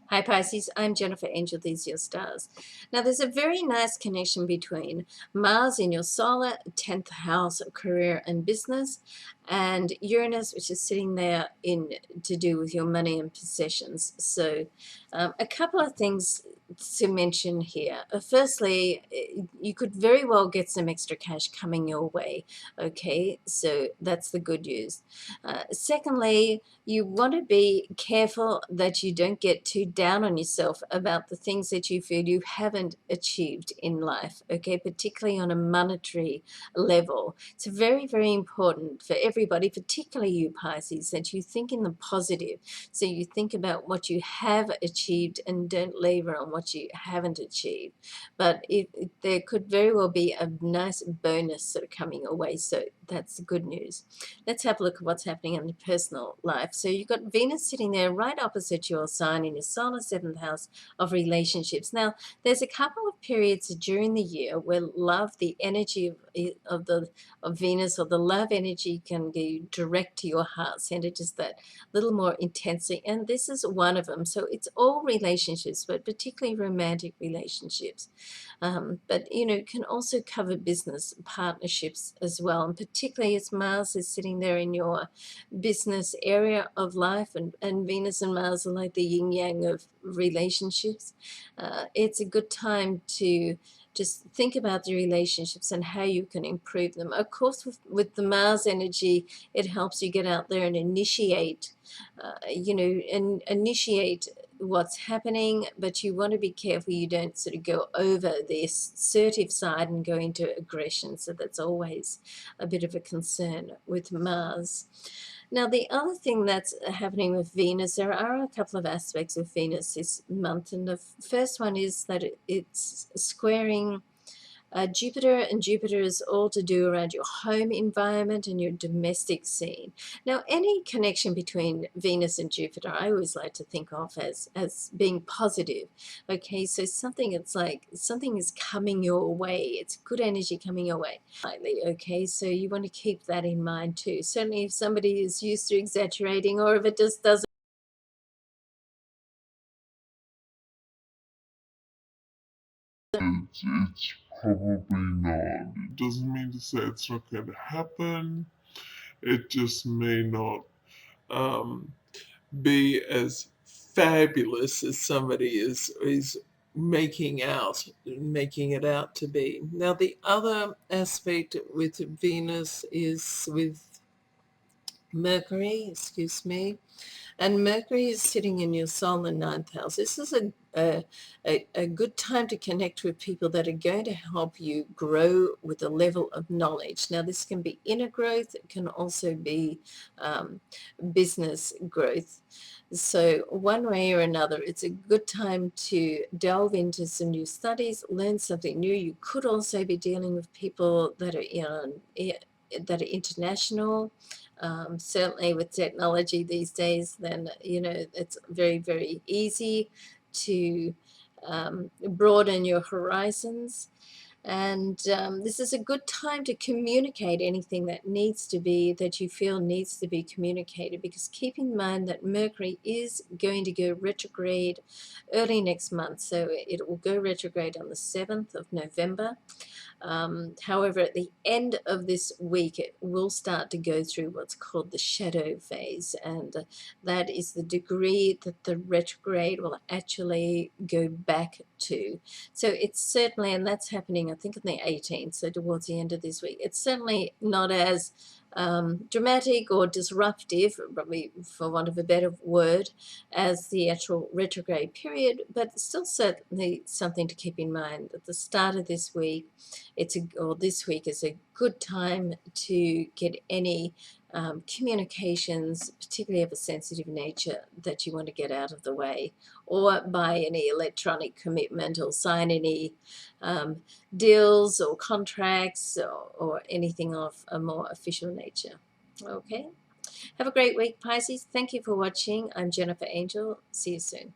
Hi Pisces, I'm Jennifer Angel, these are your stars. Now there's a very nice connection between Mars in your solar 10th house of career and business, and Uranus, which is sitting there in to do with your money and possessions. So a couple of things to mention here. Firstly, you could very well get some extra cash coming your way. Okay, so that's the good news. Secondly, you want to be careful that you don't get too down on yourself about the things that you feel you haven't achieved in life, okay, particularly on a monetary level. It's very, very important for everybody, particularly you Pisces, that you think in the positive. So you think about what you have achieved and don't lever on what you haven't achieved. But there could very well be a nice bonus sort of coming your way, so that's the good news. Let's have a look at what's happening in your personal life. So you've got Venus sitting there right opposite your sign in your solar 7th house of relationships. Now, there's a couple of periods during the year where love, the energy of Venus, or the love energy, can go direct to your heart center, just that little more intensely. And this is one of them. So it's all relationships, but particularly romantic relationships. But can also cover business partnerships as well, and particularly as Mars is sitting there in your business area of life, and Venus and Mars are like the yin yang of relationships. It's a good time to just think about the relationships and how you can improve them. Of course, with the Mars energy, it helps you get out there and initiate, and initiate what's happening, but you want to be careful you don't sort of go over the assertive side and go into aggression. So that's always a bit of a concern with Mars. Now, the other thing that's happening with Venus, there are a couple of aspects of Venus this month, and the first one is that it's squaring Jupiter, and Jupiter is all to do around your home environment and your domestic scene. Now, any connection between Venus and Jupiter, I always like to think of as being positive. Okay, so it's like something is coming your way. It's good energy coming your way. Okay, so you want to keep that in mind too. Certainly, if somebody is used to exaggerating, or if it just doesn't. It's probably not. It doesn't mean to say it's not going to happen. It just may not um, be as fabulous as somebody is making it out to be. Now, the other aspect with Venus is with Mercury, excuse me, and Mercury is sitting in your solar 9th house. This is a good time to connect with people that are going to help you grow with a level of knowledge. Now, this can be inner growth. It can also be business growth. So one way or another, it's a good time to delve into some new studies, learn something new. You could also be dealing with people that are international. Certainly with technology these days, then it's very, very easy to broaden your horizons. And this is a good time to communicate anything that you feel needs to be communicated, because keep in mind that Mercury is going to go retrograde early next month. So it will go retrograde on the 7th of November. However, at the end of this week, it will start to go through what's called the shadow phase, and that is the degree that the retrograde will actually go back to. So it's certainly, and that's happening, I think, on the 18th, so towards the end of this week. It's certainly not as dramatic or disruptive, probably for want of a better word, as the actual retrograde period, but still certainly something to keep in mind. At the start of this week, this week is a good time to get any communications, particularly of a sensitive nature, that you want to get out of the way, or buy any electronic commitment, or sign any deals or contracts, or anything of a more official nature. Okay. Have a great week, Pisces. Thank you for watching. I'm Jennifer Angel. See you soon.